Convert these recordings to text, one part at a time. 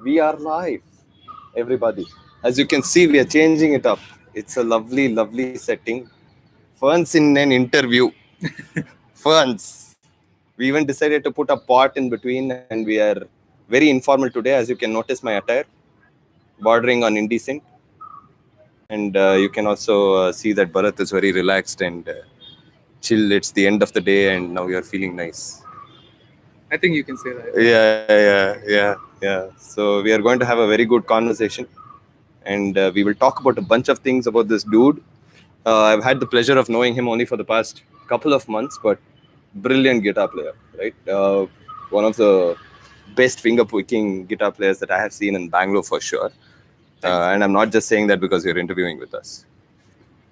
We are live, everybody. As you can see, we are changing it up. It's a lovely, lovely setting. Ferns in an interview. Ferns. We even decided to put a pot in between, and we are very informal today. As you can notice, my attire bordering on indecent, and you can also see that Bharath is very relaxed and chill. It's the end of the day, and now you are feeling nice. I think you can say that. Yeah. So we are going to have a very good conversation, and we will talk about a bunch of things about this dude. I've had the pleasure of knowing him only for the past couple of months, but brilliant guitar player, right? One of the best finger picking guitar players that I have seen in Bangalore for sure. And I'm not just saying that because you're interviewing with us.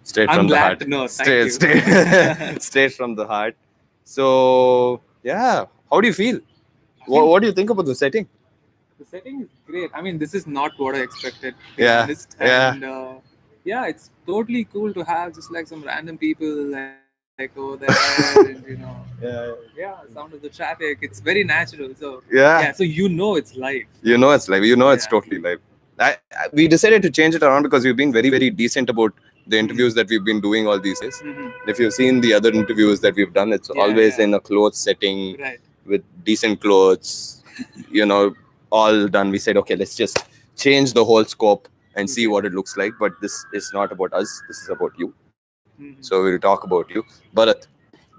Straight I'm from the glad heart. to know. Thank you. Straight from the heart. So yeah, how do you feel? What do you think about the setting? The setting is great. I mean, this is not what I expected, to be Yeah, honest. yeah. And yeah, it's totally cool to have just like some random people like over there, and yeah, sound of the traffic. It's very natural. So Yeah. so it's live. You know it's live. You know it's Yeah. totally live. We decided to change it around because we've been very, very decent about the interviews that we've been doing all these days. If you've seen the other interviews that we've done, it's always in a clothes setting Right. with decent clothes, all done. We said, okay, let's just change the whole scope and see what it looks like. But this is not about us. This is about you. So we'll talk about you. Bharat,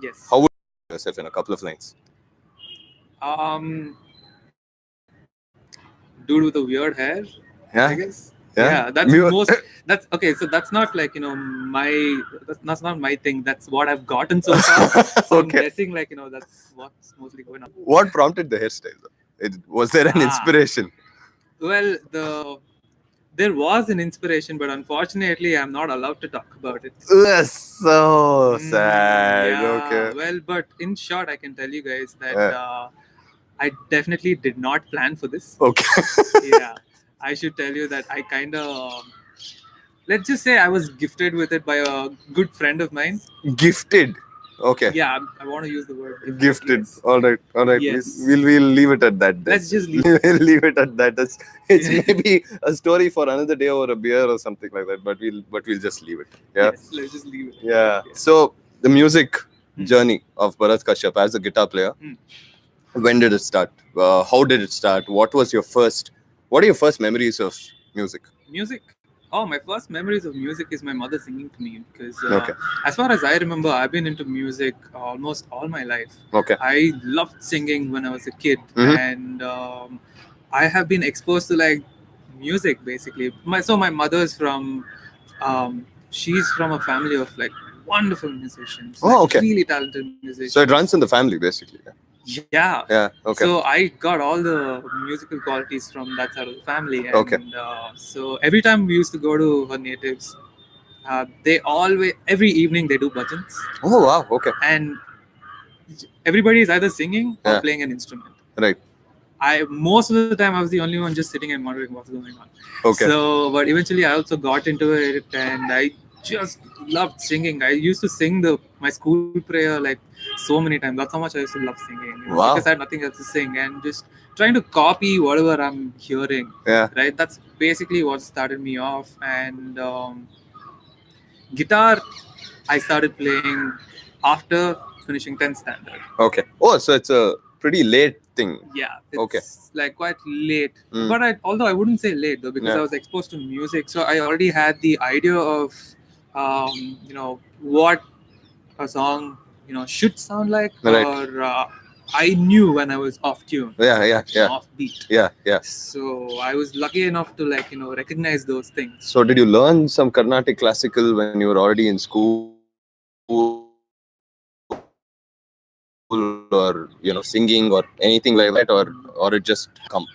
Yes. how would you describe yourself in a couple of lines? Dude with a weird hair, Yeah. I guess. Yeah. Yeah, that's okay. So that's not like that's not my thing. That's what I've gotten so far. So I'm Okay. guessing that's what's mostly going on. What prompted the hairstyle? Was there an inspiration? Well, there was an inspiration, but unfortunately, I'm not allowed to talk about it. That's so sad. Yeah. Okay. Well, but in short, I can tell you guys that Yeah. I definitely did not plan for this. Okay. Yeah, I should tell you that I kind of, let's just say I was gifted with it by a good friend of mine. Gifted. Okay. Yeah, I want to use the word Gifted. Yes. All right. Yes. We'll leave it at that. Then. Let's just leave We'll leave it at that. It's maybe a story for another day or a beer or something like that. But we'll just leave it. Yeah. Yes, let's just leave it. Yeah. So the music journey of Bharath Kashyap as a guitar player. When did it start? How did it start? What are your first memories of music? Music. Oh, my first memories of music is my mother singing to me because, Okay. as far as I remember, I've been into music almost all my life. Okay. I loved singing when I was a kid, and I have been exposed to like music basically. My mother's from, she's from a family of like wonderful musicians. Oh, okay. Really talented musicians. So it runs in the family basically. Yeah. Yeah. Okay. So I got all the musical qualities from that side of the family. And, Okay. So every time we used to go to her natives, they always every evening they do bhajans. Oh wow. Okay. And everybody is either singing or playing an instrument. Right. Most of the time I was the only one just sitting and wondering what's going on. Okay. So, but eventually I also got into it, and I just loved singing. I used to sing my school prayer like so many times. That's how much I used to love singing. Wow. Because I had nothing else to sing, and just trying to copy whatever I'm hearing. Yeah. Right. That's basically what started me off. And guitar, I started playing after finishing 10th standard. Okay. Oh, so it's a pretty late thing. Yeah. It's like quite late. But although I wouldn't say late though, because I was exposed to music, so I already had the idea of what a song should sound like, or I knew when I was off tune. Off beat. Yeah. So I was lucky enough to recognize those things. So did you learn some Carnatic classical when you were already in school, or singing or anything like that, or it just come?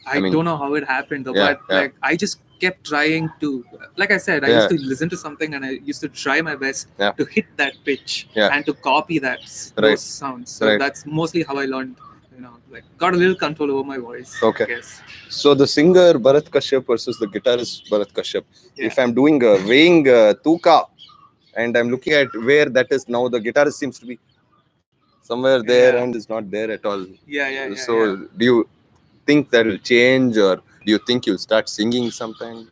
I don't know how it happened though, but like I just kept trying to, like I said, I used to listen to something and I used to try my best to hit that pitch and to copy those sounds. So that's mostly how I learned, got a little control over my voice. Okay. I guess. So the singer Bharath Kashyap versus the guitarist Bharath Kashyap. If I'm doing a weighing tuka and I'm looking at where that is now, the guitarist seems to be somewhere there and is not there at all. Yeah. So do think that will change, or do you think you'll start singing sometime?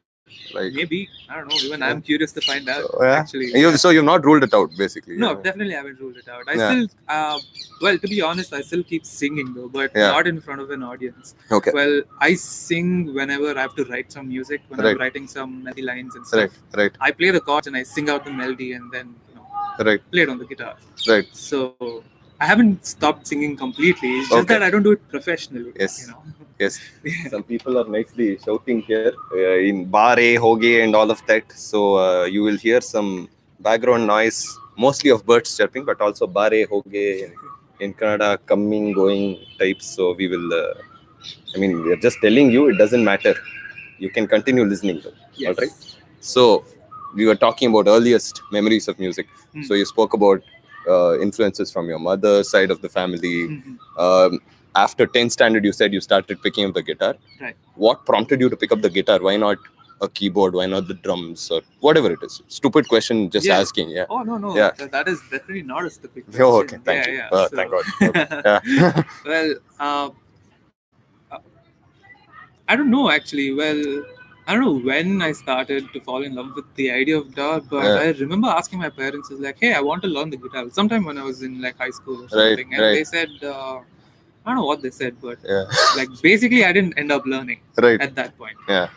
Like, maybe, I don't know. Even I'm curious to find out. so, yeah. Actually, So you've not ruled it out, basically. No, Yeah. definitely haven't ruled it out. I still, well, to be honest, I still keep singing though, but not in front of an audience. Okay. Well, I sing whenever I have to write some music, when I'm writing some melody lines and stuff. Right. I play the chords and I sing out the melody and then, play it on the guitar. Right. So I haven't stopped singing completely. It's just that I don't do it professionally. Yes. Yes. Some people are nicely shouting here in bare, hoge, and all of that. So you will hear some background noise, mostly of birds chirping, but also bare, hoge, in Kannada, coming, going types. So we will. I mean, we are just telling you, it doesn't matter. You can continue listening though. Yes. All right. So we were talking about earliest memories of music. So you spoke about influences from your mother's side of the family. After 10th standard, you said you started picking up the guitar. Right. What prompted you to pick up the guitar? Why not a keyboard? Why not the drums or whatever it is? Stupid question, just asking. Yeah. Oh, no. Yeah. That is definitely not a stupid question. Oh, okay. Thank you. So, thank God. Okay. Well, I don't know actually. Well, I don't know when I started to fall in love with the idea of guitar, but I remember asking my parents, "Is like, hey, I want to learn the guitar." Sometime when I was in like high school or something, and they said, I don't know what they said, but like basically, I didn't end up learning at that point. Yeah.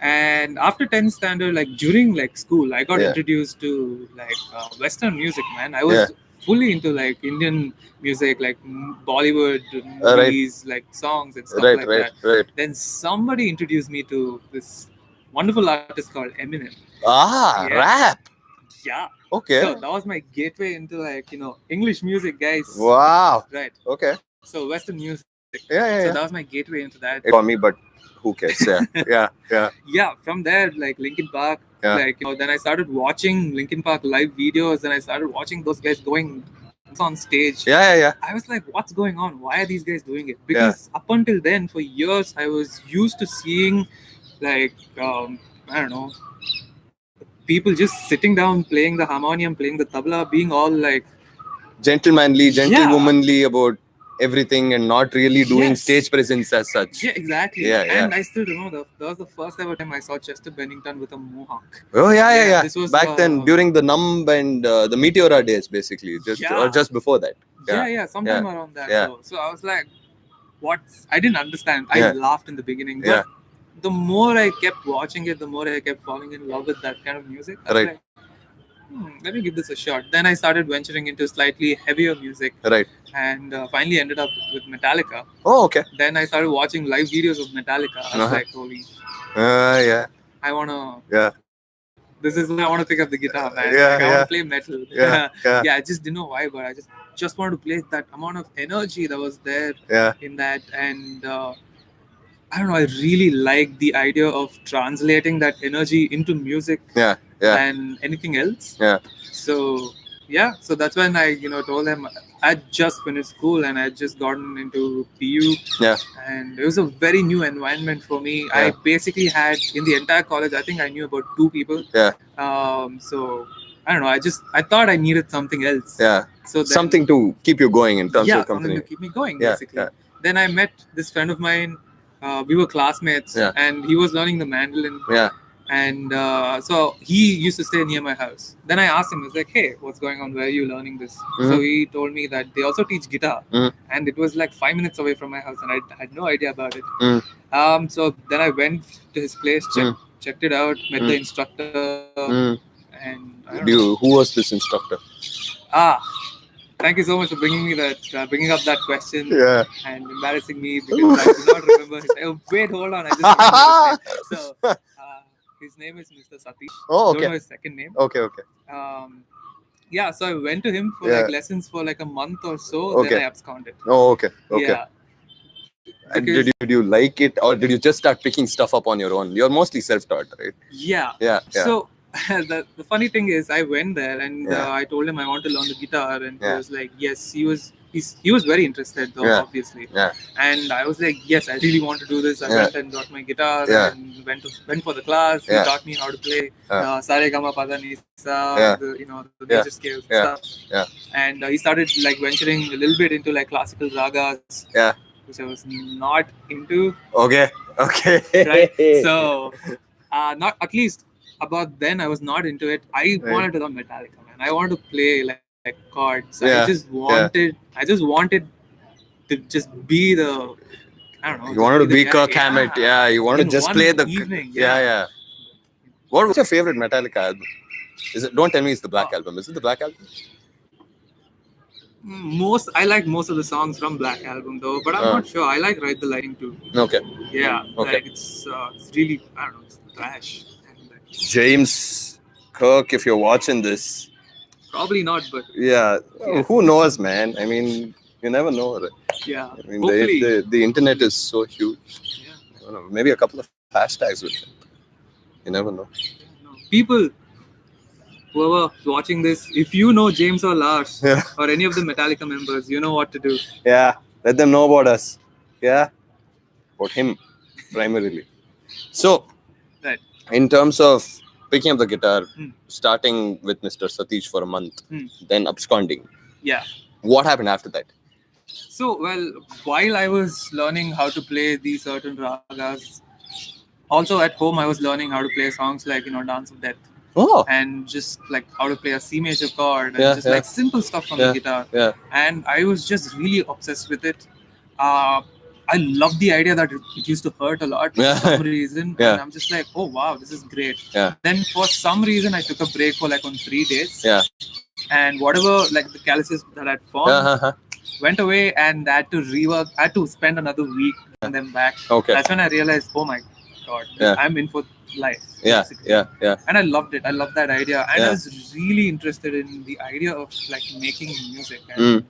And after 10th standard, like during like school, I got introduced to like Western music. Man, I was fully into like Indian music, like Bollywood movies, like songs and stuff like that. Right. Then somebody introduced me to this wonderful artist called Eminem. Rap. Yeah. Okay. So that was my gateway into like English music, guys. Wow. Right. Okay. So Western music. Yeah. So that was my gateway into that. For me, but who cares? Yeah. Yeah. From there, like Linkin Park. Like then I started watching Linkin Park live videos, and I started watching those guys going on stage. Yeah. I was like, what's going on? Why are these guys doing it? Because up until then, for years, I was used to seeing like I don't know, people just sitting down playing the harmonium, playing the tabla, being all like gentlemanly, gentlewomanly about everything and not really doing stage presence as such. Yeah, exactly. And I still remember that was the first ever time I saw Chester Bennington with a mohawk. Oh yeah. This was back then during the Numb and the Meteora days, basically, or just before that. Yeah, sometime around that. So I was like, what? I didn't understand. I laughed in the beginning, but the more I kept watching it, the more I kept falling in love with that kind of music. I was like, let me give this a shot. Then I started venturing into slightly heavier music. Right. And finally ended up with Metallica. Oh, okay. Then I started watching live videos of Metallica. I was like, holy. I wanna. Yeah. This is why I want to pick up the guitar, man. I want to play metal. I just didn't know why, but I just wanted to play that amount of energy that was there in that, and I don't know. I really like the idea of translating that energy into music. Than anything else. So that's when I told them I just finished school and I just gotten into PU. And it was a very new environment for me. I basically had in the entire college, I think I knew about 2 people. So I don't know, I thought I needed something else. So then, something to keep you going in terms of company. Something to keep me going basically. Then I met this friend of mine. We were classmates and he was learning the mandolin. And so he used to stay near my house. Then I asked him, I was like, hey, what's going on? Where are you learning this? So he told me that they also teach guitar. And it was like 5 minutes away from my house and I had no idea about it. So then I went to his place, checked it out, met the instructor. And who was this instructor? Thank you so much for bringing up that question and embarrassing me because I do not remember his name. Wait, hold on. I just remember his name. So, his name is Mr. Satish. Oh, okay. Don't know his second name. Okay. So I went to him for like lessons for like a month or so. Then I absconded. Oh, okay. Yeah. And did you like it, or did you just start picking stuff up on your own? You're mostly self-taught, right? Yeah. So the funny thing is, I went there and I told him I want to learn the guitar, and he was like, yes. He was very interested though, obviously. And I was like, yes, I really want to do this. I went and got my guitar and went for the class. He taught me how to play Sa Re Ga Ma Pa Dha Ni Sa, the major scales and stuff. And he started like venturing a little bit into like classical ragas. which I was not into. Okay. Right. So, not at least about then I was not into it. I wanted to learn Metallica, man. I wanted to play like chords. I just wanted to just be the. I don't know. You wanted to be Kirk Kirk Hammett. Yeah. You want to just play the evening. Yeah. What's your favorite Metallica album? Is it? Don't tell me it's the Black Album. Is it the Black Album? I like most of the songs from Black Album though, but I'm not sure. I like Ride the Lightning too. Okay. Yeah. Okay. Like it's really, I don't know, it's trash. James Kirk, if you're watching this. Probably not, but yeah. Who knows, man? I mean, you never know. Right? Yeah. I mean, the internet is so huge. Yeah. I don't know, maybe a couple of hashtags with it. You never know. People, whoever watching this, if you know James or Lars or any of the Metallica members, you know what to do. Yeah. Let them know about us. Yeah. About him, primarily. So, right. In terms of picking up the guitar, starting with Mr. Satish for a month, then absconding. Yeah. What happened after that? So, well, while I was learning how to play these certain ragas, also at home I was learning how to play songs like, Dance of Death. Oh. And just like how to play a C major chord and like simple stuff on the guitar. Yeah. And I was just really obsessed with it. I love the idea that it used to hurt a lot for some reason. And I'm just like, oh wow, this is great. Yeah. Then for some reason I took a break for like on 3 days. Yeah. And whatever like the calluses that I'd formed went away, and I had to rework. I had to spend another week and then back. Okay. That's when I realized, oh my god, I'm in for life. Yeah. And I loved it. I loved that idea, and I was really interested in the idea of like making music. And,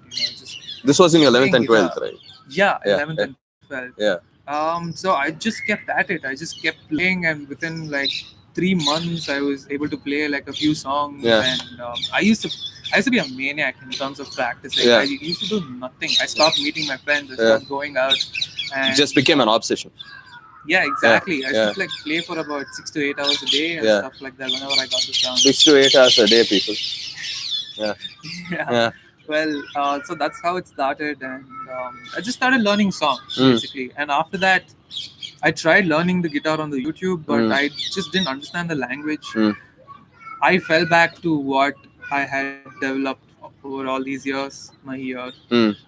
this was in your 11th and 12th, right? Yeah, 11th and 12th. Yeah. So I just kept at it. I just kept playing, and within like 3 months, I was able to play like a few songs. And I used to be a maniac in terms of practicing. I used to do nothing. I stopped meeting my friends. I stopped going out. And it just became an obsession. Yeah, exactly. I used to like play for about 6 to 8 hours a day and stuff like that whenever I got the chance. 6 to 8 hours a day, people. Yeah. Well, so that's how it started, and I just started learning songs basically. And after that, I tried learning the guitar on the YouTube, but I just didn't understand the language. I fell back to what I had developed over all these years, my ear.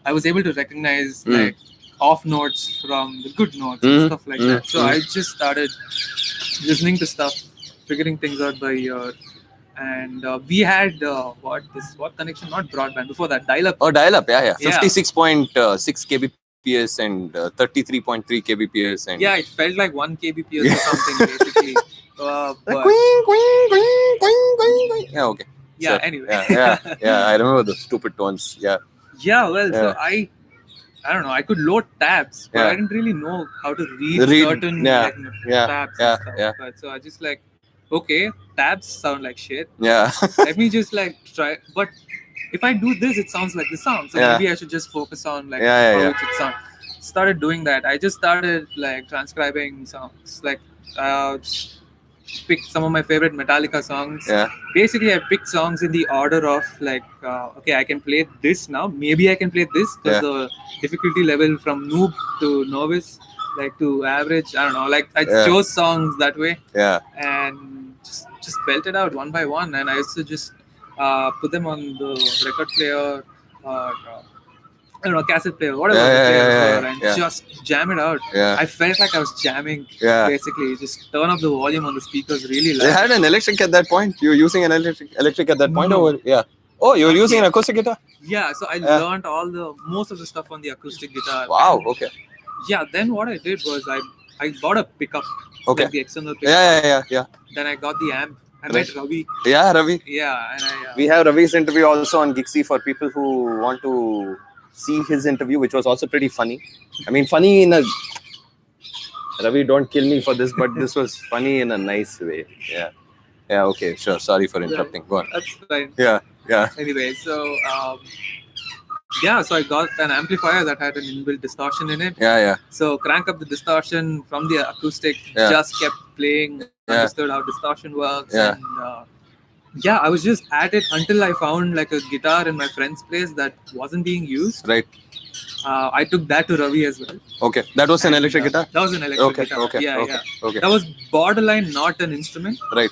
I was able to recognize like off notes from the good notes and stuff like that. So I just started listening to stuff, figuring things out by ear. And we had what connection? Not broadband. Before that, dial-up. Oh, dial-up, yeah. 56.6 kbps and 33.3 kbps. And it felt like 1 kbps or something basically. Yeah, okay. Yeah, sure. Anyway. Yeah. I remember the stupid tones. Yeah. Well, so I don't know. I could load tabs, but I didn't really know how to read certain tabs and stuff. But so I just like, okay, tabs sound like shit. Yeah. Let me just like try. But if I do this, it sounds like this sound. So maybe I should just focus on like how it should sound. Started doing that. I just started like transcribing songs. Like picked some of my favorite Metallica songs. Basically, I picked songs in the order of like, okay, I can play this now. Maybe I can play this because the difficulty level from noob to novice, like to average, I don't know. Like I chose songs that way. And just belt it out one by one. And I used to just put them on the record player or I don't know, cassette player, whatever the players were, and just jam it out. I felt like I was jamming, basically. Just turn up the volume on the speakers really loud. They had an electric at that point? You were using an electric at that point? No. Or, oh, you were using an acoustic guitar? Yeah, so I learned most of the stuff on the acoustic guitar. Wow, okay. Yeah, then what I did was I bought a pickup, like the external pickup. Yeah. Then I got the amp. I met Ravi. Yeah, Ravi. Yeah, and we have Ravi's interview also on Gigsy for people who want to see his interview, which was also pretty funny. I mean, funny in a... Ravi, don't kill me for this, but this was funny in a nice way. Yeah, okay, sure. Sorry for interrupting. Go on. That's fine. Yeah. Anyway, so... so I got an amplifier that had an inbuilt distortion in it. Yeah. So crank up the distortion from the acoustic, just kept playing, understood how distortion works. And I was just at it until I found like a guitar in my friend's place that wasn't being used. Right. I took that to Ravi as well. Okay, that was an electric guitar? That was an electric guitar. Okay. That was borderline not an instrument. Right.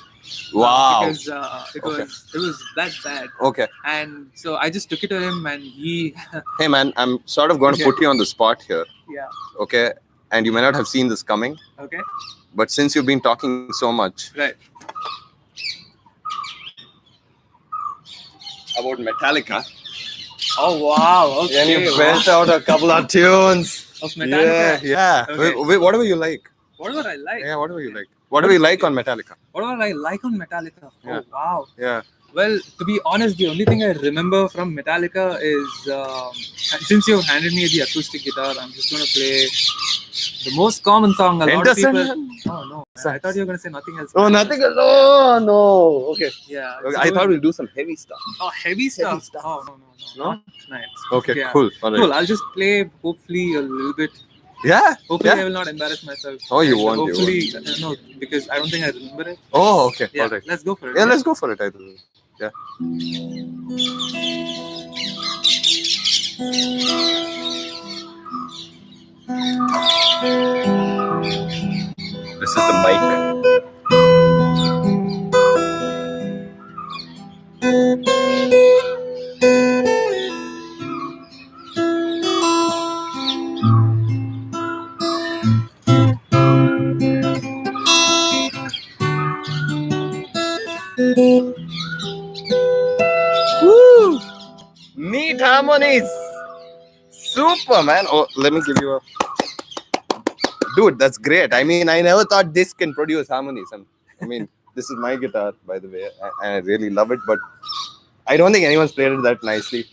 Wow. Because it was that bad. Okay. And so I just took it to him, and he. Hey man, I'm sort of going to put you on the spot here. Yeah. Okay, and you may not have seen this coming. Okay. But since you've been talking so much. Right. About Metallica. Oh wow! Okay. And you belt out a couple of tunes of Metallica. Yeah. Okay. Whatever you like. Whatever I like. Yeah, whatever you like. Whatever you like on Metallica. Whatever I like on Metallica. Yeah. Oh wow. Yeah. Well, to be honest, the only thing I remember from Metallica is since you handed me the acoustic guitar, I'm just going to play the most common song. A lot of people. Oh no! I thought you were going to say nothing else. Oh, nothing else. Oh no. Okay. Yeah. Okay, I thought we'll do some heavy stuff. Oh, heavy stuff. Oh no. Nice. Okay. Yeah. Cool. All right. Cool. I'll just play hopefully a little bit. Yeah. Hopefully I will not embarrass myself. Oh, you won't. Hopefully, no, because I don't think I remember it. Oh, okay. Yeah. All right. Let's go for it. Yeah, let's go for it. Yeah. This is the mic. Woo! Neat harmonies. Super, man. Oh, let me give you a... Dude, that's great. I mean, I never thought this can produce harmonies. I mean, this is my guitar, by the way. I really love it, but I don't think anyone's played it that nicely.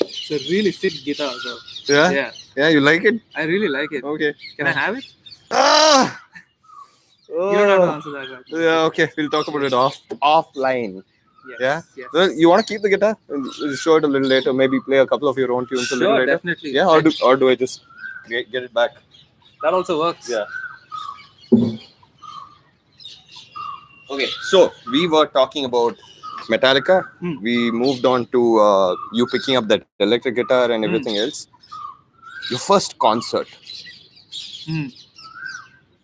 It's a really sick guitar, though. Yeah? Yeah. Yeah, you like it? I really like it. Okay. Can I have it? Ah! You don't have to answer that. Right? Yeah, okay. We'll talk about it offline. Yes. Yeah? Yes. Well, you want to keep the guitar? We'll show it a little later. Maybe play a couple of your own tunes a little later. Definitely. Yeah, or do I just get it back? That also works. Yeah. Okay, so we were talking about Metallica. We moved on to you picking up that electric guitar and everything else. Your first concert.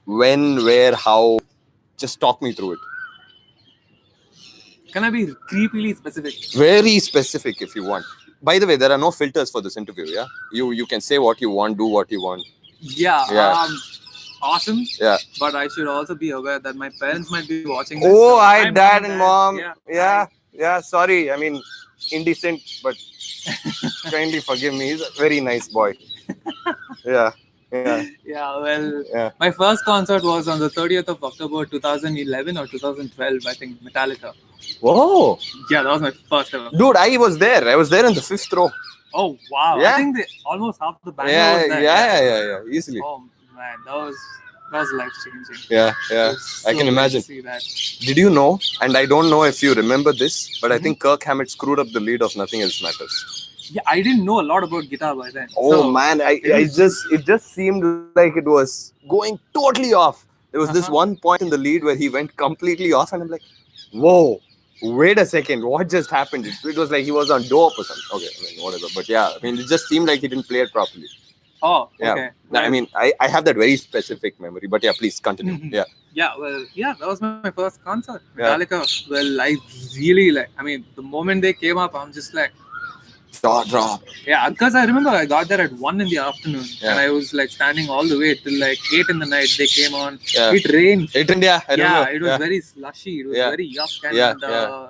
When, where, how? Just talk me through it. Can I be creepily specific? Very specific if you want. By the way, there are no filters for this interview, yeah? You can say what you want, do what you want. Yeah. Awesome. Yeah. But I should also be aware that my parents might be watching this. Oh, hi, dad and mom. Yeah. Yeah, sorry. I mean, indecent, but kindly forgive me. He's a very nice boy. Yeah. Well, my first concert was on the 30th of October 2011 or 2012, I think, Metallica. Whoa. Yeah, that was my first ever. Dude, I was there. I was there in the 5th row. Oh, wow. Yeah. I think almost half the band was there. Yeah, easily. Oh, man, that was life-changing. Yeah. So I can imagine. see that. Did you know, and I don't know if you remember this, but I think Kirk Hammett screwed up the lead of Nothing Else Matters. Yeah, I didn't know a lot about guitar by then. Oh man, it just seemed like it was going totally off. There was this one point in the lead where he went completely off, and I'm like, whoa, wait a second, what just happened? It was like he was on dope or something. Okay, I mean, whatever. But yeah, I mean, it just seemed like he didn't play it properly. Oh, yeah. Okay. I mean, I have that very specific memory, but yeah, please continue. Yeah, that was my first concert. Metallica. Well, I really the moment they came up, I'm just like, jaw drop. Yeah, because I remember I got there at 1 in the afternoon and I was like standing all the way till like 8 in the night. They came on. It rained. It rained, I remember. It was very slushy. It was very yuck. And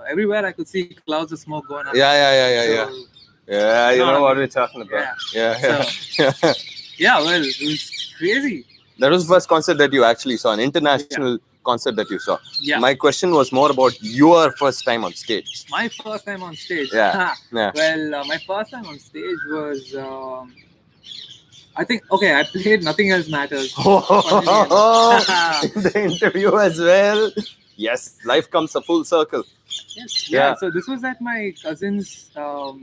everywhere I could see clouds of smoke going up. Yeah, you know what we're talking about. Yeah. Well, it was crazy. That was the first concert that you actually saw, an international concert that you saw. Yeah. My question was more about your first time on stage. My first time on stage? Yeah. Well, my first time on stage was, I think, I played Nothing Else Matters. In the interview as well. Yes, life comes a full circle. Yes. Yeah. So this was at my cousin's, not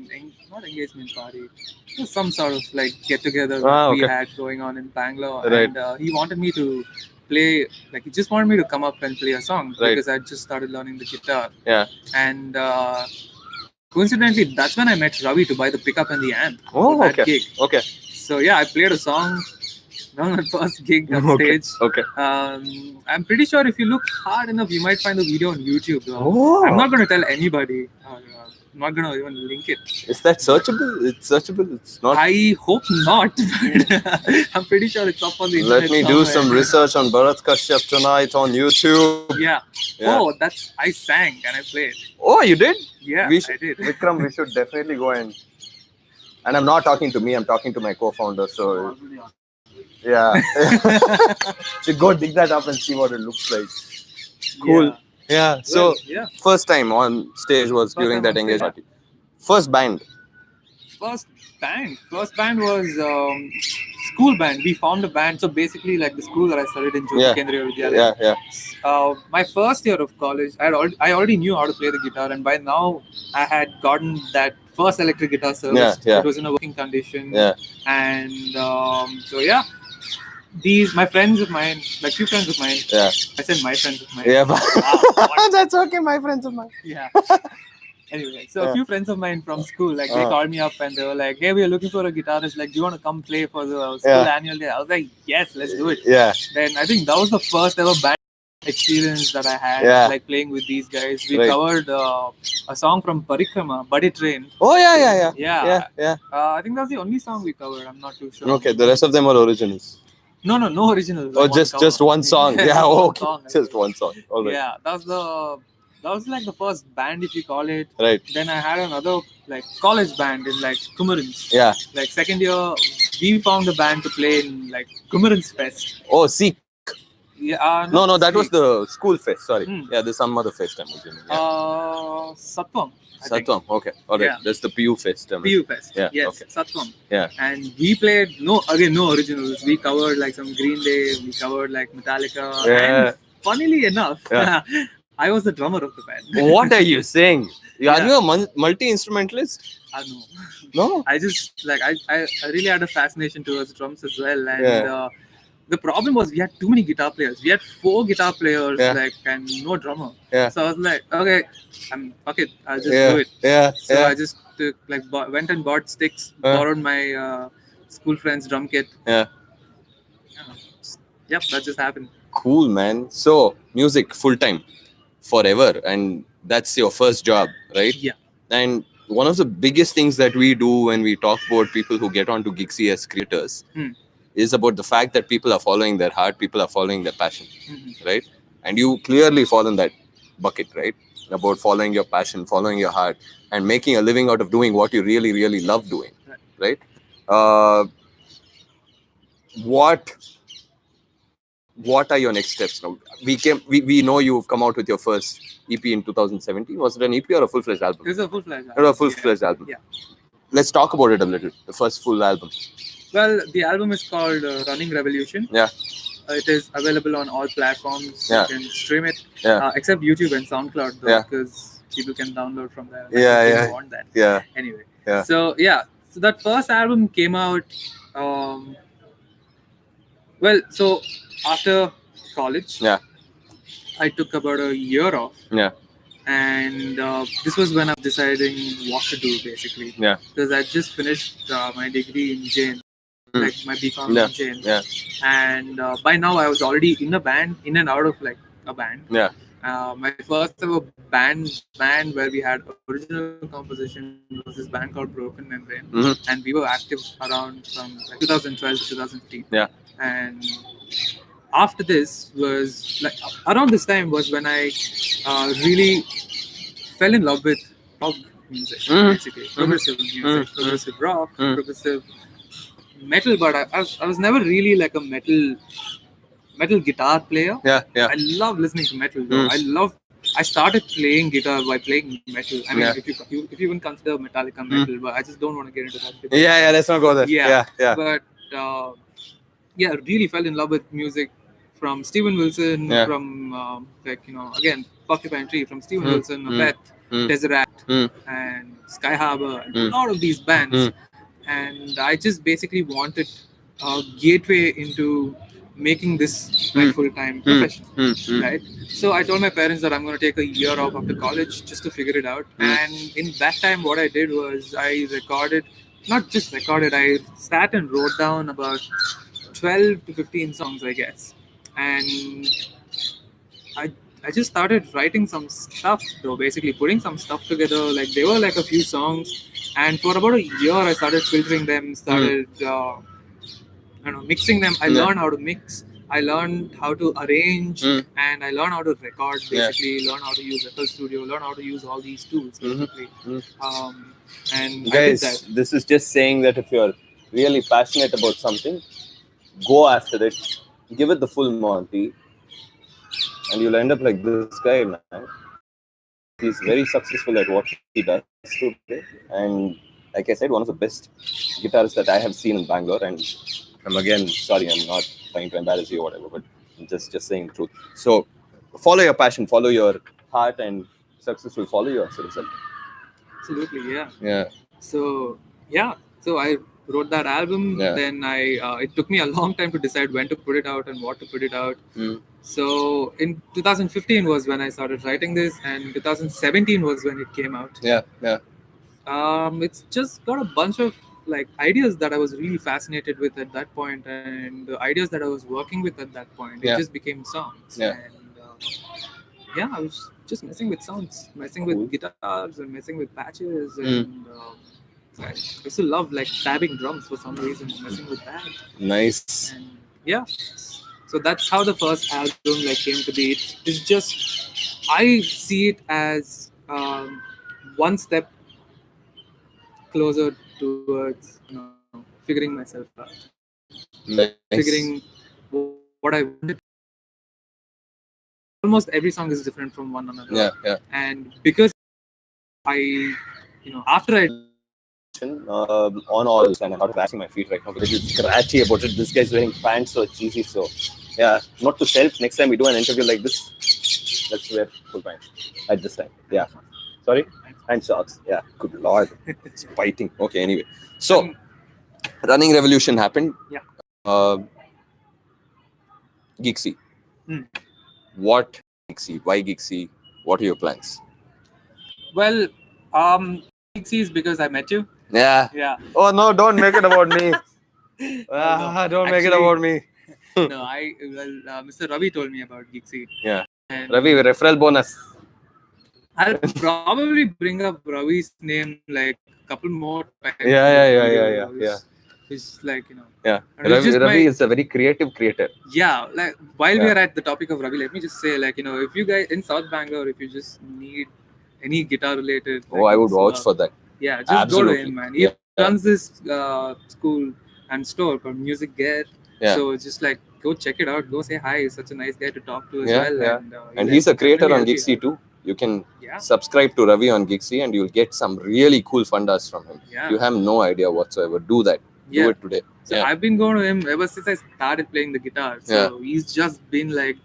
engagement party. It was some sort of like get together we had going on in Bangalore. Right. And he wanted me to play, he just wanted me to come up and play a song because I just started learning the guitar. Yeah. And coincidentally, that's when I met Ravi to buy the pickup and the amp Oh, for that okay. gig. Okay. So yeah, I played a song on my first gig on stage. Okay. I'm pretty sure if you look hard enough, you might find the video on YouTube. Oh. I'm not going to tell anybody. I'm not going to even link it. Is that searchable? It's searchable. It's not. I hope not, but I'm pretty sure it's up on the internet. Let me do some research on Bharath Kashyap tonight on YouTube. Yeah. Oh, I sang and I played. Oh, you did? Yeah, I did. Vikram, we should definitely go and I'm not talking to me, I'm talking to my co-founder. So yeah. So go dig that up and see what it looks like. Cool. Yeah. So first time on stage was during that engagement party. First band. First band was school band. We formed a band. So basically, like the school that I studied in, Kendriya Vidyalaya. My first year of college, I already knew how to play the guitar, and by now I had gotten that first electric guitar serviced. It was in a working condition. And my friends of mine, like few friends of mine. I said my friends of mine. Yeah, that's okay. My friends of mine. Yeah. Anyway, so a few friends of mine from school, like they called me up and they were like, "Hey, we are looking for a guitarist. Like, do you want to come play for the school annual day?" I was like, "Yes, let's do it." Yeah. Then I think that was the first ever band experience that I had, like playing with these guys. We covered a song from Parikrama, Buddy Train. Oh yeah. I think that's the only song we covered. I'm not too sure. Okay, the rest of them are originals. No originals. Oh, just one song. Yeah, okay. Just one song. All right. Yeah, that was like the first band, if you call it. Right. Then I had another like college band in like Kumarins. Yeah. Like second year, we found a band to play in like Kumarins Fest. Oh, Seek. Yeah. No, that was the school fest. Sorry. Yeah, there's some other fest I'm assuming. Satwam. Satwam. Okay. All right. That's the PU fest. PU fest. Yeah. Yes. Okay. Satwam. Yeah. And we played no originals. We covered like some Green Day. We covered like Metallica. Yeah. And funnily enough, I was the drummer of the band. What are you saying? Are you a multi-instrumentalist? No. I just like I really had a fascination towards drums as well, and the problem was we had too many guitar players. We had 4 guitar players, and no drummer. Yeah. So I was like, okay, fuck it, I'll just do it. Yeah. So I just went and bought sticks, borrowed my school friend's drum kit. Yeah. Yep, that just happened. Cool, man. So music full time, forever, and that's your first job, right? Yeah. And one of the biggest things that we do when we talk about people who get onto Gigsy as creators is about the fact that people are following their heart, people are following their passion, right? And you clearly fall in that bucket, right? About following your passion, following your heart, and making a living out of doing what you really, really love doing, right? What are your next steps now? We know you've come out with your first EP in 2017. Was it an EP or a full-fledged album? It was a full-fledged album. A full-fledged album. Yeah. Let's talk about it a little. The first full album. Well, the album is called Running Revolution. Yeah. It is available on all platforms. Yeah. You can stream it. Yeah. Except YouTube and SoundCloud, though, because people can download from there. Yeah. Want that. Yeah. Anyway. Yeah. So that first album came out. So after college, I took about a year off. Yeah. And this was when I was deciding what to do, basically. Yeah. Because I just finished my degree in Jain, like my BCom in Jain. Yeah. And by now I was already in and out of like a band. Yeah. My first ever band where we had original composition was this band called Broken Membrane, and we were active around from like 2012 to 2015. Yeah. And after this was like around this time was when I really fell in love with pop music, basically progressive music, progressive rock, progressive metal. But I was never really like a metal guitar player. Yeah. I love listening to metal though. I started playing guitar by playing metal. I mean, if you even consider Metallica metal, but I just don't want to get into that. Yeah, let's not go there. Yeah. But I really fell in love with music from Steven Wilson, from again Porcupine Tree, from Steven Wilson, Beth, Tesseract, and Sky Harbor, and a lot of these bands. And I just basically wanted a gateway into making this my full-time profession, right? So I told my parents that I'm going to take a year off after college just to figure it out. And in that time, what I did was I recorded, not just recorded, I sat and wrote down about 12 to 15 songs, I guess. And I I just started writing some stuff though, basically putting some stuff together. Like they were like a few songs, and for about a year I started filtering them, started mixing them. I learned how to mix. I learned how to arrange, and I learned how to record. Basically, learn how to use FL Studio, learn how to use all these tools. Basically, and guys, I did that. This is just saying that if you're really passionate about something, go after it, give it the full Monty, and you'll end up like this guy, man. He's very successful at what he does today, and like I said, one of the best guitarists that I have seen in Bangalore. And I'm again sorry, I'm not trying to embarrass you or whatever, but I'm just saying the truth. So follow your passion, follow your heart, and success will follow you as a result. Absolutely, yeah. Yeah. So I wrote that album. Then it took me a long time to decide when to put it out and what to put it out. So in 2015 was when I started writing this, and 2017 was when it came out. It's just got a bunch of like ideas that I was really fascinated with at that point, and the ideas that I was working with at that point. It just became songs. And I was just messing with sounds, messing with guitars, and messing with patches, and I used to love like tabbing drums for some reason, messing with that. Nice. And so that's how the first album like came to be. It's just, I see it as one step closer towards figuring myself out. Nice. Figuring what I wanted. Almost every song is different from one another. And because after I on all this, and I'm not bashing my feet right now because it's scratchy about it. This guy's wearing pants, so cheesy. So yeah, not to self. Next time we do an interview like this, let's wear full pants at this time. Yeah, sorry, and socks. Yeah, good lord, it's biting. Okay, anyway, so Running Revolution happened. Gigsy. What Gigsy? Why Gigsy? What are your plans? Well, Gigsy is because I met you. Yeah. Oh no! Don't make it about me. Don't make it about me. No, Mr. Ravi told me about Gigsy. Yeah. And Ravi, referral bonus. I'll probably bring up Ravi's name like a couple more times. Yeah. It's like, Yeah. Ravi is a very creative creator. Yeah. Like while we are at the topic of Ravi, let me just say, like, if you guys in South Bangalore, if you just need any guitar related. Like, I would vouch for that. Yeah, just go to him, man. He runs this school and store called Music Gear. So just like go check it out. Go say hi. He's such a nice guy to talk to as well. And he's a creator on Gigsy too. You can subscribe to Ravi on Gigsy and you'll get some really cool fundas from him. You have no idea whatsoever. Do that. Do it today. So I've been going to him ever since I started playing the guitar. So he's just been like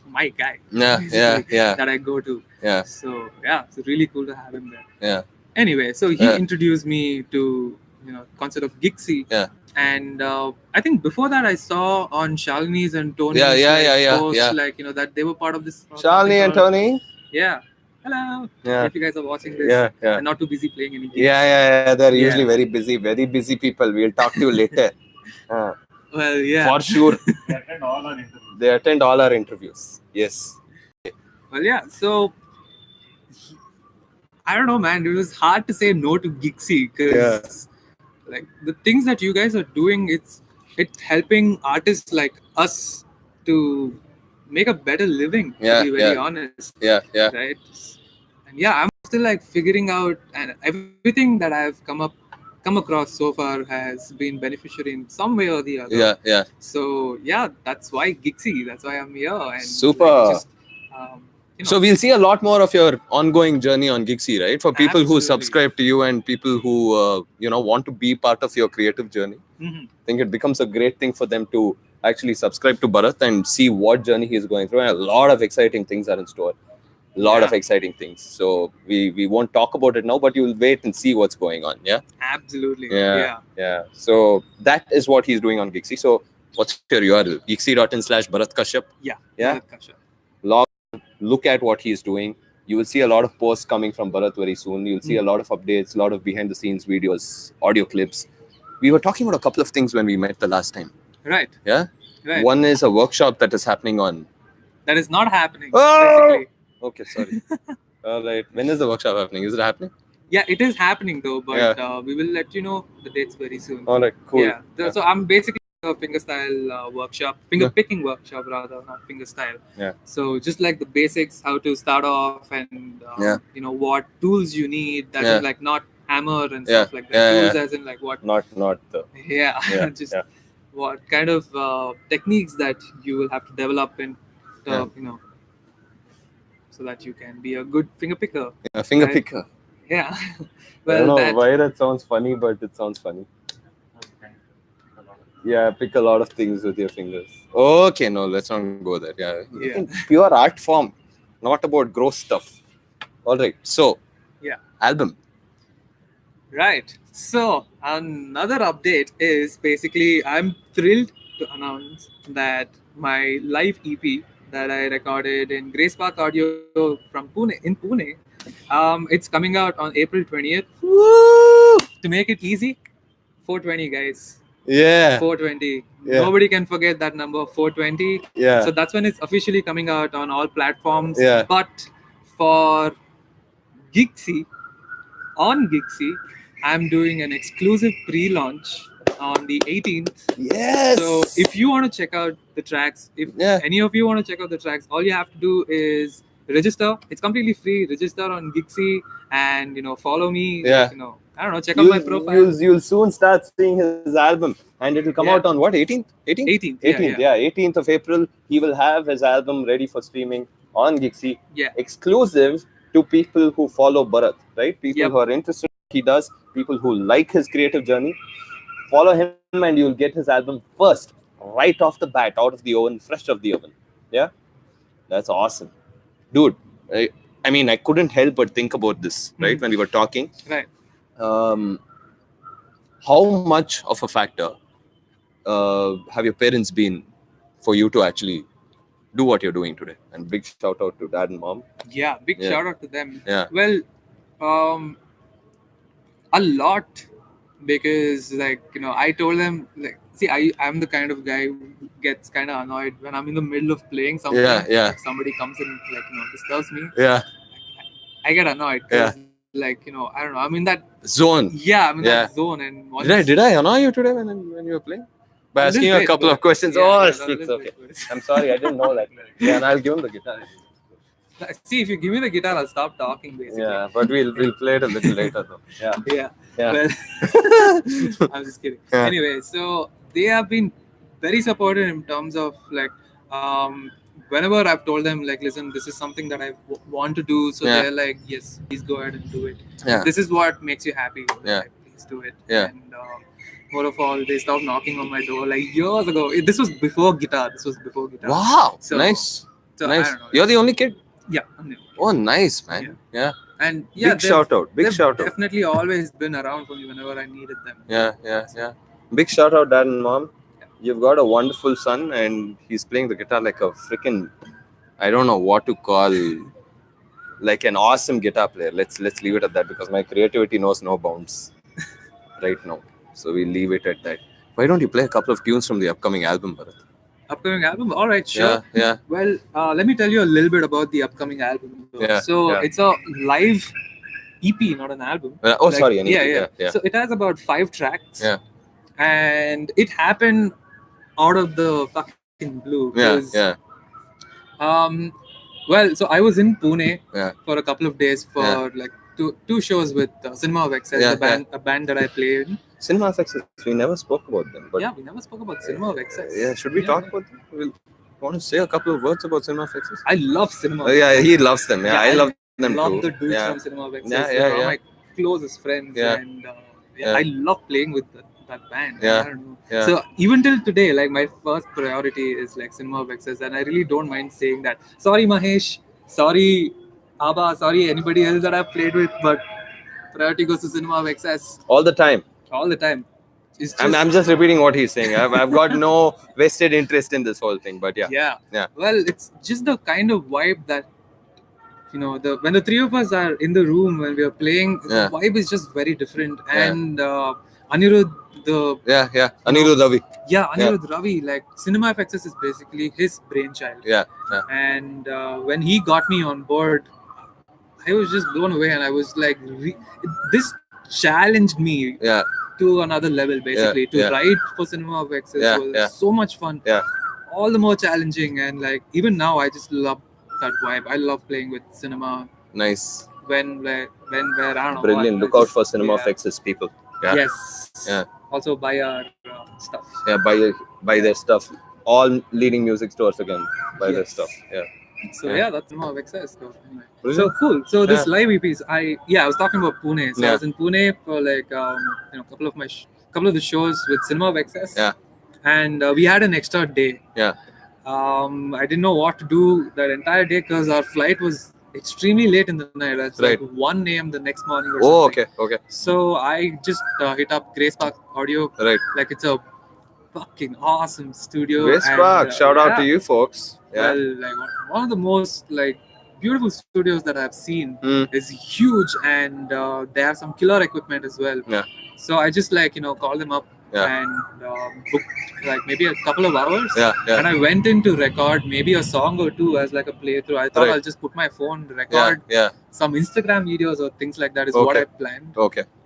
my guy. That I go to. So it's really cool to have him there. Anyway, so he introduced me to concept of Gigsy. And I think before that I saw on Shalini's and Tony's posts like that they were part of this. Shalini and Tony. Yeah. Hello. If you guys are watching this, and not too busy playing any games. They're usually very busy people. We'll talk to you later. Well, for sure. They attend all our interviews. Yes. Well, so I don't know, man. It was hard to say no to Gigsy because like the things that you guys are doing, it's helping artists like us to make a better living. To be very honest. Right. And I'm still like figuring out, and everything that I've come across so far has been beneficiary in some way or the other. So that's why Gigsy. That's why I'm here. And super. So we'll see a lot more of your ongoing journey on Gigsy, right? For people who subscribe to you and people who want to be part of your creative journey. I think it becomes a great thing for them to actually subscribe to Bharath and see what journey he's going through. And a lot of exciting things are in store. A lot of exciting things. So we won't talk about it now, but you'll wait and see what's going on. Yeah. Absolutely. Yeah. So that is what he's doing on Gigsy. So What's your URL? Gigsy.in/Bharath Kashyap. Yeah. Yeah. Bharath Kashyap. Look at what he's doing. You will see a lot of posts coming from Bharath very soon. You'll see a lot of updates, a lot of behind the scenes videos, audio clips. We were talking about a couple of things when we met the last time. Right. Yeah. Right. One is a workshop that is happening on. That is not happening. Oh! Basically. Okay, sorry. All right. When is the workshop happening? Is it happening? Yeah, it is happening though, but we will let you know the dates very soon. All right, cool. Yeah. So I'm basically a fingerstyle workshop, finger picking workshop rather, not fingerstyle. Yeah. So just like the basics, how to start off, and what tools you need. That's in like not hammer and stuff like that. Tools as in like what? Not the. Yeah. Just what kind of techniques that you will have to develop in, so that you can be a good finger picker. A finger picker. Yeah. Well, I don't know why that sounds funny, but it sounds funny. Yeah, pick a lot of things with your fingers. Okay, no, let's not go there. Yeah. Pure art form, not about gross stuff. All right. So, album. Right. So, another update is basically I'm thrilled to announce that my live EP that I recorded in Grace Park Audio from Pune, it's coming out on April 20th. Woo! To make it easy, 420 guys. Yeah. 420. Yeah. Nobody can forget that number, 420. Yeah. So that's when it's officially coming out on all platforms. Yeah. But for Gigsy, I'm doing an exclusive pre-launch on the 18th. Yes. So if you want to check out the tracks, if any of you want to check out the tracks, all you have to do is register. It's completely free. Register on Gigsy and follow me. Yeah. I don't know. Check out my profile. You'll soon start seeing his album, and it'll come out on what? 18th. 18th. Yeah. 18th of April. He will have his album ready for streaming on Gigsy. Yeah. Exclusive to people who follow Bharath, right? People who are interested in what he does, people who like his creative journey. Follow him and you'll get his album first, right off the bat, out of the oven, fresh off the oven. Yeah? That's awesome. Dude, I mean, I couldn't help but think about this, right? When we were talking. Right. How much of a factor have your parents been for you to actually do what you're doing today? And big shout out to dad and mom. Yeah, big shout out to them. Yeah. Well, a lot, because I told them, see, I'm the kind of guy who gets kind of annoyed when I'm in the middle of playing something. Yeah. Like somebody comes in, disturbs me. Yeah. I get annoyed. I don't know, I'm in that zone. Yeah, I'm in that zone. And did I annoy you today when you were playing? By asking you a couple of questions. It's okay. I'm sorry, I didn't know that. Yeah, and I'll give him the guitar. See, if you give me the guitar, I'll stop talking, basically. Yeah, but we'll play it a little later, though. Yeah. Well, I'm just kidding. Yeah. Anyway, so they have been very supportive in terms of whenever I've told them listen, this is something that I want to do, so they're like, yes, please go ahead and do it. Yeah. This is what makes you happy. Yeah. Please do it. Yeah. And more of all, they stopped knocking on my door years ago. This was before guitar. Wow. So, nice. So nice. I don't know. You're the only kid? Yeah. I'm the only kid. Oh, nice, man. Yeah. And big shout out. Big shout out. Definitely always been around for me whenever I needed them. Yeah. Big shout out, dad and mom. Yeah. You've got a wonderful son, and he's playing the guitar like a freaking, I don't know what to call, like an awesome guitar player. Let's leave it at that, because my creativity knows no bounds right now. So we leave it at that. Why don't you play a couple of tunes from the upcoming album, Bharath? Upcoming album? All right, sure. Yeah. Well, let me tell you a little bit about the upcoming album. It's a live EP, not an album. Sorry. Yeah. So it has about 5 tracks. Yeah. And it happened out of the fucking blue. Yeah. Well, so I was in Pune for a couple of days for two shows with Cinema of Excess, a band that I play in. Cinema of Excess, we never spoke about them. But we never spoke about Cinema of Excess. Yeah, should we talk about them? We'll want to say a couple of words about Cinema of Excess? I love Cinema of Excess. Yeah, he loves them. I love them too. I love the dudes from Cinema of Excess. They're my closest friends. And I love playing with that band. Yeah. I don't know. So even till today, my first priority is Cinema of Excess, and I really don't mind saying that. Sorry, Mahesh. Sorry, Abba. Sorry, anybody else that I've played with, but priority goes to Cinema of Excess. All the time. it's just, I'm just repeating what he's saying. I've got no vested interest in this whole thing, but yeah. Well, it's just the kind of vibe that, you know, when the three of us are in the room when we are playing, the vibe is just very different. And Anirudh, Anirudh Ravi. Anirudh Ravi, like Cinema FXS is basically his brainchild. And when he got me on board, I was just blown away, and I was like, this challenged me to another level, basically. To write for Cinema FXS was so much fun. All the more challenging, and like even now I just love that vibe. I love playing with cinema. Nice. When where I don't know. Brilliant. Look out for Cinema FX's people. Yes. Also buy our stuff. Buy their stuff. All leading music stores again buy their stuff. So that's Cinema FXS. Anyway. So cool. So this live EPs, I was talking about Pune. So I was in Pune for like couple of the shows with Cinema FXS. And we had an extra day. I didn't know what to do that entire day because our flight was extremely late in the night. It's like 1 a.m. the next morning or something. Okay. So I just hit up Grace Park Audio. Like it's a fucking awesome studio. Grace Park, shout out to you folks. Well, like one of the most like beautiful studios that I've seen. Is huge, and they have some killer equipment as well. So I just called them up. And booked like maybe a couple of hours. And I went in to record maybe a song or two as like a playthrough. I thought I'll just put my phone, record some Instagram videos or things like that is what I planned.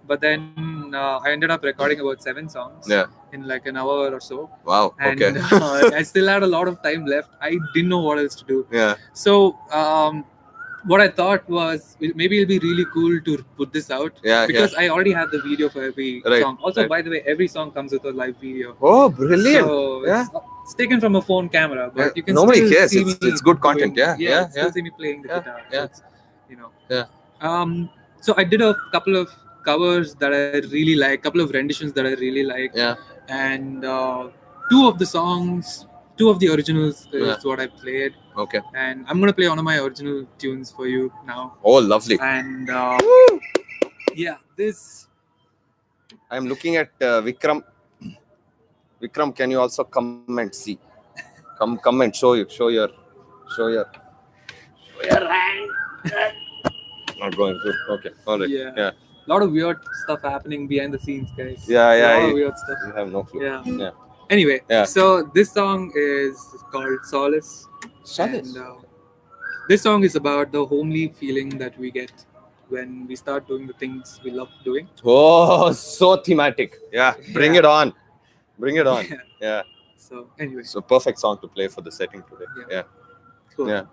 But then I ended up recording about 7 songs in like an hour or so. Wow. And I still had a lot of time left. I didn't know what else to do. So what I thought was maybe it'll be really cool to put this out because I already had the video for every song. Also, by the way, every song comes with a live video. Oh, brilliant! So it's taken from a phone camera, but you can nobody still cares. See me it's good content. Still see me playing the guitar. So so I did a couple of covers that I really like, couple of renditions that I really like, and 2 of the songs. 2 of the originals is what I played. And I'm gonna play one of my original tunes for you now. Oh, lovely. And this. I'm looking at Vikram. Vikram, can you also come and see? Come and show your hand. Not going to. Okay. All right. A lot of weird stuff happening behind the scenes, guys. A lot of weird stuff. You have no clue. Anyway, so this song is called Solace. And, this song is about the homely feeling that we get when we start doing the things we love doing. Oh, so thematic. Bring it on. So anyway. So perfect song to play for the setting today. Cool.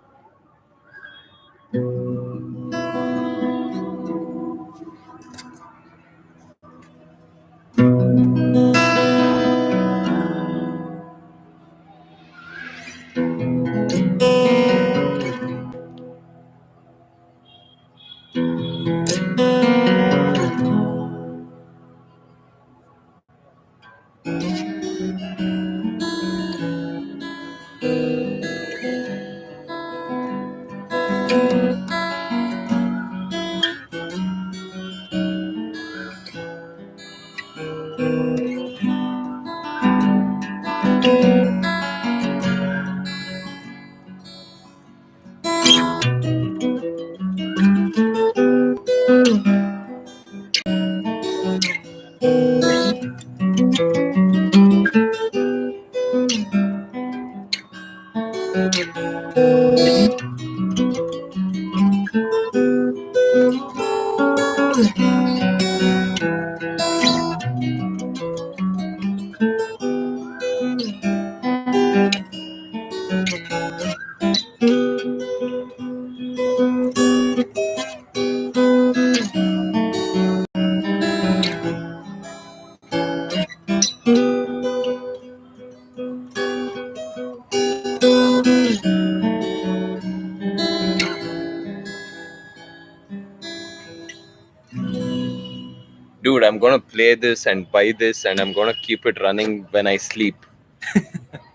Dude, I'm gonna play this and buy this and I'm gonna keep it running when I sleep.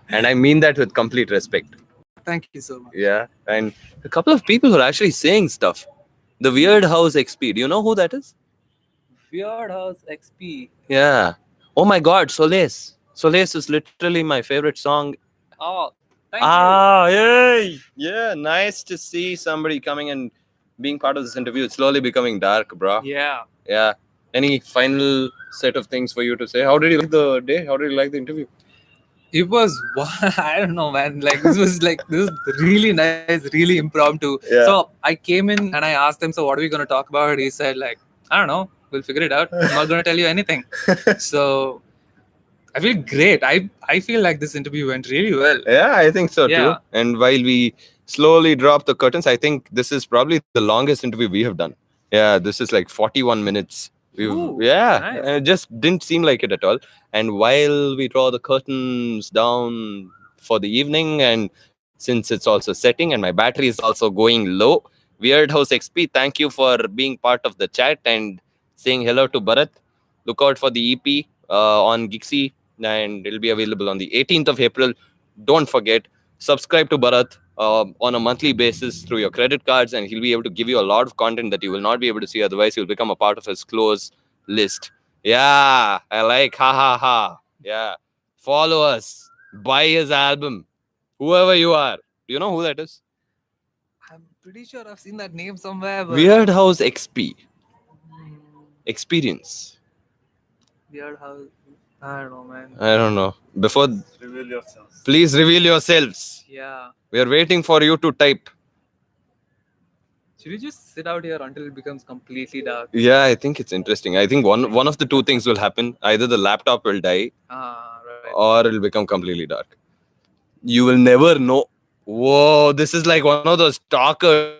And I mean that with complete respect. Thank you so much. Yeah, and a couple of people are actually saying stuff. The Weird House XP. Do you know who that is? Weird House XP. Yeah. Oh my God, Solace. Solace is literally my favorite song. Oh, thank you. Yay! Yeah, nice to see somebody coming and being part of this interview. It's slowly becoming dark, bro. Yeah. Any final set of things for you to say? How did you like the day? How did you like the interview? It was I don't know, man. This was really nice, really impromptu. Yeah. So I came in and I asked them, so what are we gonna talk about? He said I don't know, we'll figure it out. I'm not gonna tell you anything. So I feel great. I feel like this interview went really well. Yeah, I think so too. Yeah. And while we slowly drop the curtains, I think this is probably the longest interview we have done. Yeah, this is like 41 minutes. Ooh, yeah, nice. and it just didn't seem like it at all. And while we draw the curtains down for the evening, and since it's also setting and my battery is also going low, Weird House XP, thank you for being part of the chat and saying hello to Bharath. Look out for the EP on Gigsy, and it'll be available on the 18th of April. Don't forget, subscribe to Bharath on a monthly basis through your credit cards, and he'll be able to give you a lot of content that you will not be able to see otherwise. You'll become a part of his close list. Yeah, I like ha ha ha. Yeah, follow us, buy his album, whoever you are. Do you know who that is? I'm pretty sure I've seen that name somewhere. But Weird House XP. Experience. Weird House. I don't know, man. I don't know. Before, Reveal yourselves. please reveal yourselves. Yeah. We are waiting for you to type. Should we just sit out here until it becomes completely dark? Yeah, I think it's interesting. I think one of the two things will happen. Either the laptop will die Right. or it'll become completely dark. You will never know. Whoa, this is like one of those stalker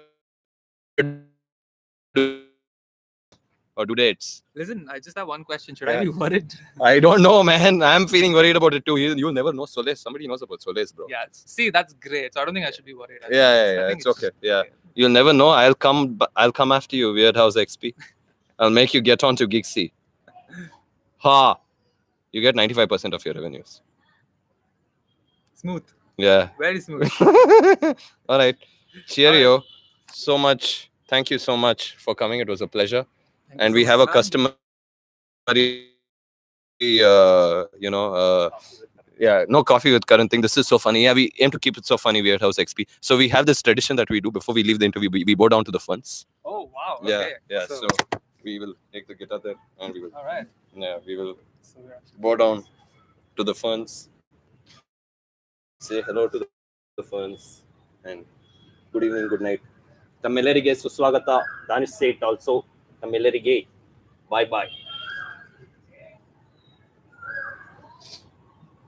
or dudes. Listen, I just have one question. Should I be worried? I don't know, man. I'm feeling worried about it too. You'll never know Solace. Somebody knows about Solace, bro. Yeah. See, that's great. So I don't think I should be worried. Yeah. It's okay. Yeah. You'll never know. I'll come after you, Weird House XP. I'll make you get on to Gigsy. Ha! You get 95% of your revenues. Smooth. Yeah. Very smooth. All right. Cheerio. So much. Thank you so much for coming. It was a pleasure. And we have a customary, no coffee with current thing. This is so funny. Yeah, we aim to keep it so funny, Weird House XP. So we have this tradition that we do before we leave the interview. We bow down to the funds. Oh, wow. Yeah, Okay. yeah. So we will take the guitar there and we will. All right. Yeah, we will bow down to the ferns, say hello to the ferns, and good evening, good night. ತಮ್ಮೆಲ್ಲರಿಗೆ ಸುಸ್ವಾಗತ. Danish said also, ತಮ್ಮೆಲ್ಲರಿಗೆ bye bye.